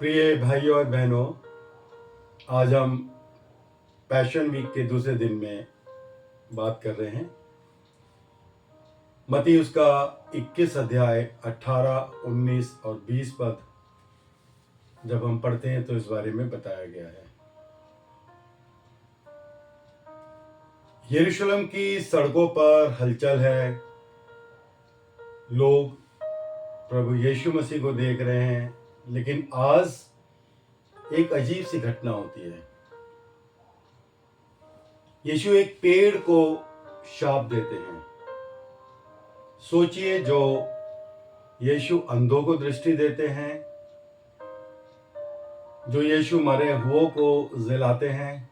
प्रिय भाइयों और बहनों, आज हम पैशन वीक के दूसरे दिन में बात कर रहे हैं। मत्ती उसका 21 अध्याय 18, 19 और 20 पद जब हम पढ़ते हैं तो इस बारे में बताया गया है। यरूशलेम की सड़कों पर हलचल है। लोग प्रभु यीशु मसीह को देख रहे हैं, लेकिन आज एक अजीब सी घटना होती है। यीशु एक पेड़ को शाप देते हैं। सोचिए, जो यीशु अंधों को दृष्टि देते हैं, जो यीशु मरे हुओं को जिलाते हैं,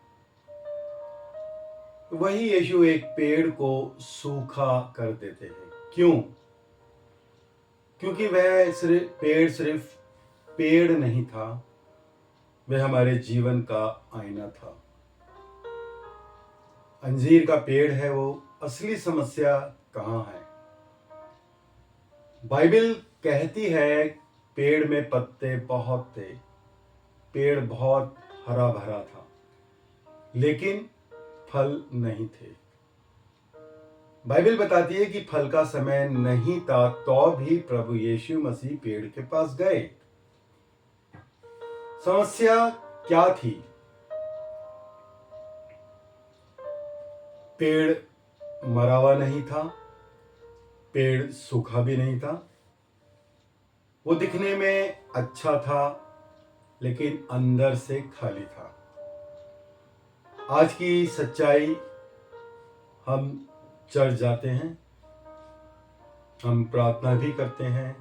वही यीशु एक पेड़ को सूखा कर देते हैं। क्यों? क्योंकि वह सिर्फ पेड़ नहीं था, वह हमारे जीवन का आईना था। अंजीर का पेड़ है वो, असली समस्या कहाँ है? बाइबल कहती है पेड़ में पत्ते बहुत थे, पेड़ बहुत हरा भरा था, लेकिन फल नहीं थे। बाइबल बताती है कि फल का समय नहीं था, तो भी प्रभु यीशु मसीह पेड़ के पास गए। समस्या क्या थी? पेड़ मरा हुआ नहीं था, पेड़ सूखा भी नहीं था। वो दिखने में अच्छा था, लेकिन अंदर से खाली था। आज की सच्चाई, हम चर्च जाते हैं, हम प्रार्थना भी करते हैं,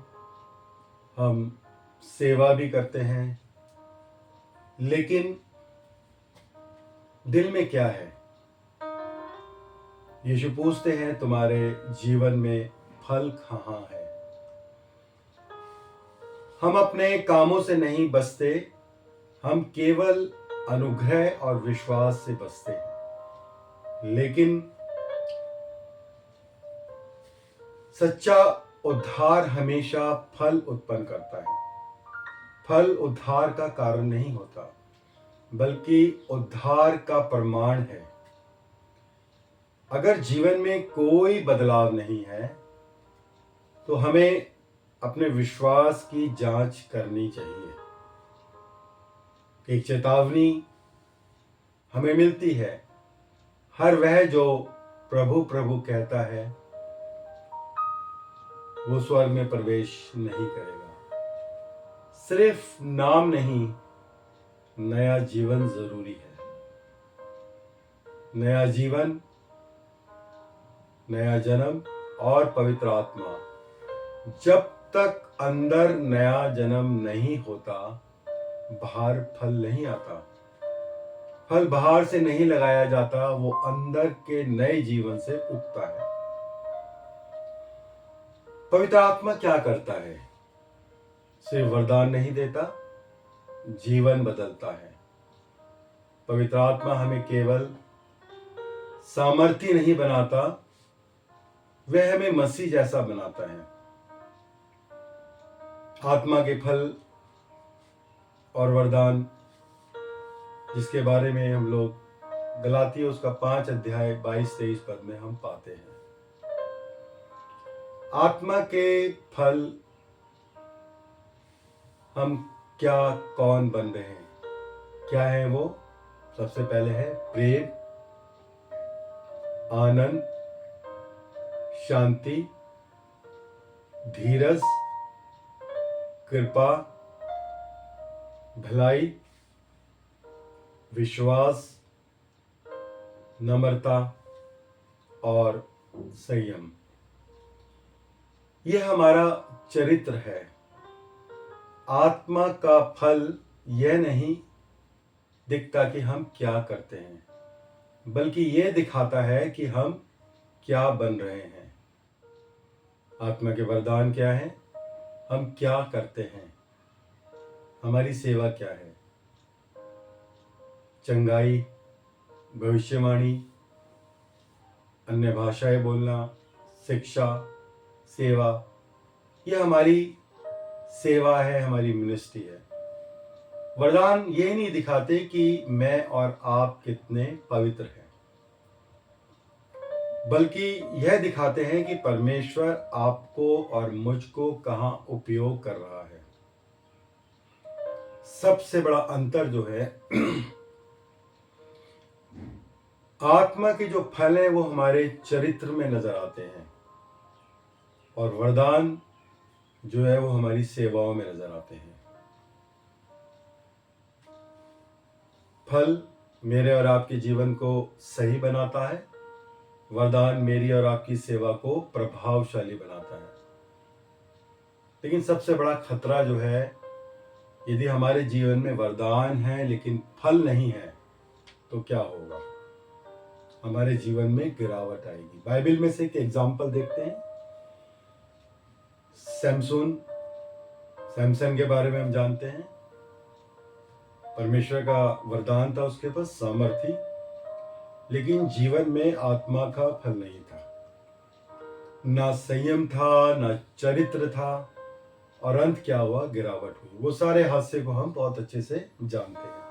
हम सेवा भी करते हैं, लेकिन दिल में क्या है? यीशु पूछते हैं, तुम्हारे जीवन में फल कहाँ है? हम अपने कामों से नहीं बचते, हम केवल अनुग्रह और विश्वास से बचते हैं। लेकिन सच्चा उद्धार हमेशा फल उत्पन्न करता है। फल उद्धार का कारण नहीं होता, बल्कि उद्धार का प्रमाण है। अगर जीवन में कोई बदलाव नहीं है, तो हमें अपने विश्वास की जांच करनी चाहिए। एक चेतावनी हमें मिलती है, हर वह जो प्रभु प्रभु कहता है वो स्वर्ग में प्रवेश नहीं करेगा। सिर्फ नाम नहीं, नया जीवन जरूरी है। नया जीवन, नया जन्म और पवित्र आत्मा। जब तक अंदर नया जन्म नहीं होता, बाहर फल नहीं आता। फल बाहर से नहीं लगाया जाता, वो अंदर के नए जीवन से उगता है। पवित्र आत्मा क्या करता है? सिर्फ वरदान नहीं देता, जीवन बदलता है। पवित्र आत्मा हमें केवल सामर्थी नहीं बनाता, वह हमें मसीह जैसा बनाता है। आत्मा के फल और वरदान, जिसके बारे में हम लोग गलातियों उसका 5 अध्याय 22-23 पद में हम पाते हैं। आत्मा के फल, हम क्या कौन बन रहे हैं? क्या है वो? सबसे पहले है प्रेम, आनंद, शांति, धीरज, कृपा, भलाई, विश्वास, नम्रता और संयम। यह हमारा चरित्र है। आत्मा का फल यह नहीं दिखता कि हम क्या करते हैं, बल्कि यह दिखाता है कि हम क्या बन रहे हैं। आत्मा के वरदान क्या है? हम क्या करते हैं, हमारी सेवा क्या है? चंगाई, भविष्यवाणी, अन्य भाषाएं बोलना, शिक्षा, सेवा, यह हमारी सेवा है, हमारी मिनिस्ट्री है। वरदान ये नहीं दिखाते कि मैं और आप कितने पवित्र हैं, बल्कि यह दिखाते हैं कि परमेश्वर आपको और मुझको कहाँ उपयोग कर रहा है। सबसे बड़ा अंतर जो है आत्मा के जो फल हैं वो हमारे चरित्र में नजर आते हैं, और वरदान जो है वो हमारी सेवाओं में नजर आते हैं। फल मेरे और आपके जीवन को सही बनाता है, वरदान मेरी और आपकी सेवा को प्रभावशाली बनाता है। लेकिन सबसे बड़ा खतरा जो है, यदि हमारे जीवन में वरदान है लेकिन फल नहीं है तो क्या होगा? हमारे जीवन में गिरावट आएगी। बाइबल में से एक एग्जाम्पल देखते हैं। सैमसन के बारे में हम जानते हैं। परमेश्वर का वरदान था उसके पास, सामर्थ्य थी, लेकिन जीवन में आत्मा का फल नहीं था, ना संयम था, ना चरित्र था, और अंत क्या हुआ? गिरावट हुई। वो सारे हादसे को हम बहुत अच्छे से जानते हैं।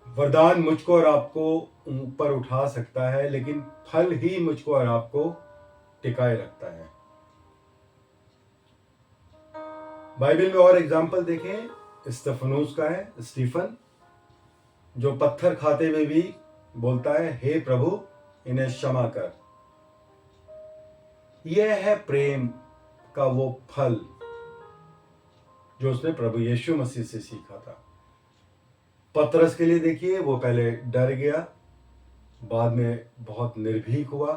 वरदान मुझको और आपको ऊपर उठा सकता है, लेकिन फल ही मुझको और आपको टिकाए रखता है। बाइबल में और एग्जाम्पल देखें, स्टेफनोस का है, स्टीफन, जो पत्थर खाते हुए भी बोलता है, हे प्रभु इन्हें क्षमा कर। यह है प्रेम का वो फल जो उसने प्रभु यीशु मसीह से सीखा था। पतरस के लिए देखिए, वो पहले डर गया, बाद में बहुत निर्भीक हुआ,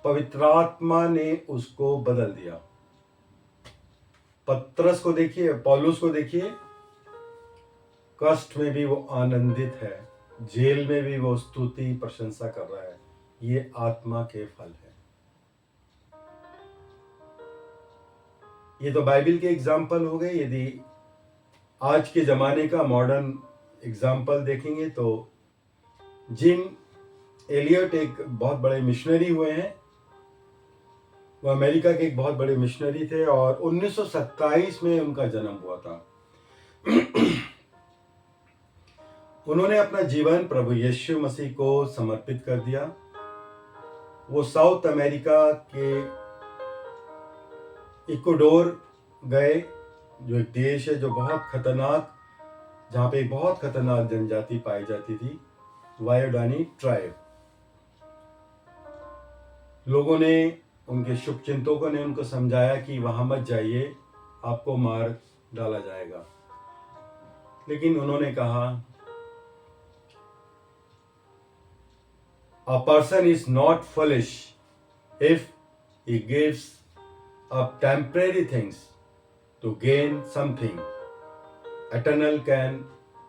पवित्र आत्मा ने उसको बदल दिया। पतरस को देखिए, पौलुस को देखिए, कष्ट में भी वो आनंदित है, जेल में भी वो स्तुति प्रशंसा कर रहा है। ये आत्मा के फल है। ये तो बाइबल के एग्जाम्पल हो गए। यदि आज के जमाने का मॉडर्न एग्जाम्पल देखेंगे तो जिम एलियट एक बहुत बड़े मिशनरी हुए हैं। वो अमेरिका के एक बहुत बड़े मिशनरी थे और 1927 में उनका जन्म हुआ था। उन्होंने अपना जीवन प्रभु यीशु मसीह को समर्पित कर दिया। वो साउथ अमेरिका के इक्वाडोर गए, जो एक देश है जो बहुत खतरनाक, जहाँ पे एक बहुत खतरनाक जनजाति पाई जाती थी, वायोडानी ट्राइब। लोगों ने, उनके शुभचिंतकों ने उनको समझाया कि वहां मत जाइए, आपको मार डाला जाएगा। लेकिन उन्होंने कहा, A person is not foolish if he gives up temporary things to gain something eternal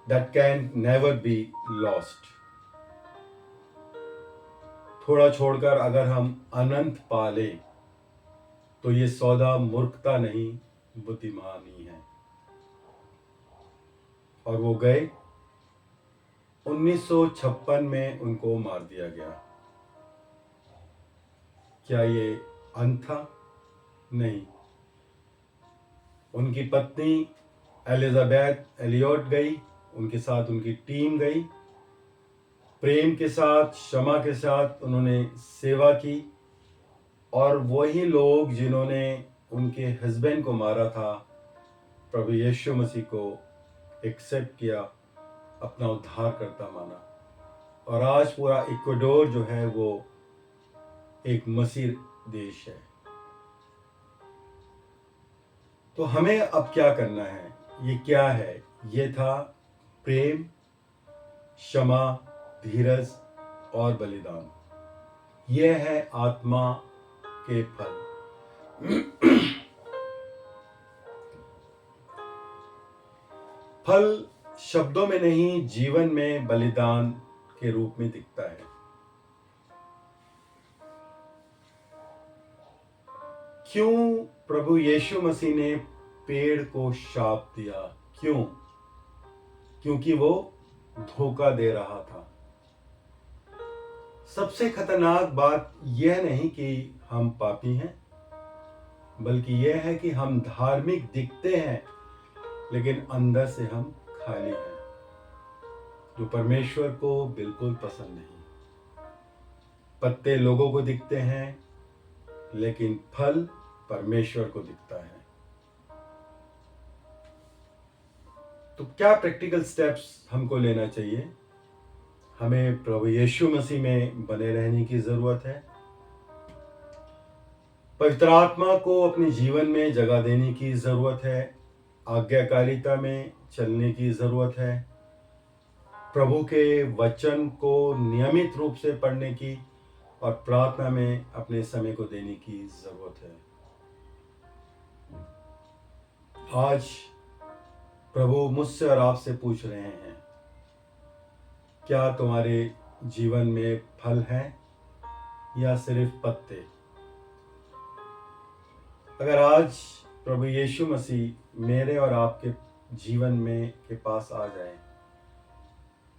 that can never be lost. थोड़ा छोड़कर अगर हम अनंत पाले तो ये सौदा मूर्खता नहीं, बुद्धिमानी है। और वो गए। 1956 में उनको मार दिया गया। क्या ये अंत था? नहीं। उनकी पत्नी एलिजाबेथ एलियट गई, उनके साथ उनकी टीम गई। प्रेम के साथ, क्षमा के साथ उन्होंने सेवा की, और वही लोग जिन्होंने उनके हस्बैंड को मारा था, प्रभु यीशु मसीह को एक्सेप्ट किया, अपना उद्धारकर्ता माना, और आज पूरा इक्वाडोर जो है वो एक मसीह देश है। तो हमें अब क्या करना है? ये क्या है? ये था प्रेम, क्षमा, धीरज और बलिदान। यह है आत्मा के फल। फल शब्दों में नहीं, जीवन में बलिदान के रूप में दिखता है। क्यों प्रभु यीशु मसीह ने पेड़ को शाप दिया? क्यों? क्योंकि वो धोखा दे रहा था। सबसे खतरनाक बात यह नहीं कि हम पापी हैं, बल्कि यह है कि हम धार्मिक दिखते हैं लेकिन अंदर से हम खाली हैं, जो परमेश्वर को बिल्कुल पसंद नहीं। पत्ते लोगों को दिखते हैं लेकिन फल परमेश्वर को दिखता है। तो क्या प्रैक्टिकल स्टेप्स हमको लेना चाहिए? हमें प्रभु यीशु मसीह में बने रहने की जरूरत है। पवित्र आत्मा को अपने जीवन में जगह देने की जरूरत है। आज्ञाकारिता में चलने की जरूरत है। प्रभु के वचन को नियमित रूप से पढ़ने की और प्रार्थना में अपने समय को देने की जरूरत है। आज प्रभु मुझसे और आपसे पूछ रहे हैं, क्या तुम्हारे जीवन में फल हैं या सिर्फ पत्ते? अगर आज प्रभु यीशु मसीह मेरे और आपके जीवन में के पास आ जाए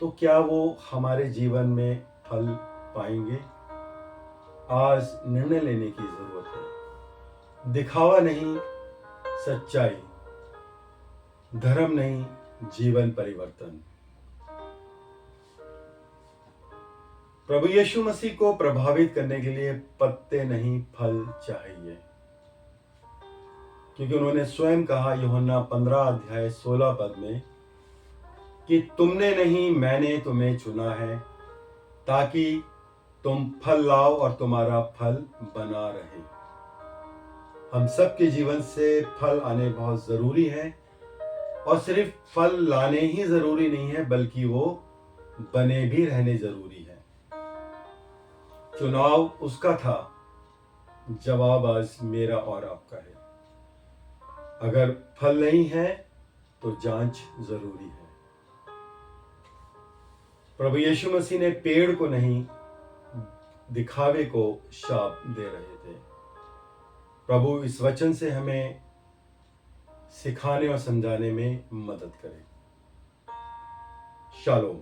तो क्या वो हमारे जीवन में फल पाएंगे? आज निर्णय लेने की जरूरत है। दिखावा नहीं, सच्चाई, धर्म नहीं, जीवन परिवर्तन। प्रभु यीशु मसीह को प्रभावित करने के लिए पत्ते नहीं फल चाहिए, क्योंकि उन्होंने स्वयं कहा यूहन्ना 15 अध्याय 16 पद में कि तुमने नहीं मैंने तुम्हें चुना है ताकि तुम फल लाओ और तुम्हारा फल बना रहे। हम सबके जीवन से फल आने बहुत जरूरी है और सिर्फ फल लाने ही जरूरी नहीं है बल्कि वो बने भी रहने जरूरी है। चुनाव उसका था, जवाब आज मेरा और आपका है। अगर फल नहीं है तो जांच जरूरी है। प्रभु यीशु मसीह ने पेड़ को नहीं, दिखावे को शाप दे रहे थे। प्रभु इस वचन से हमें सिखाने और समझाने में मदद करें। शालोम।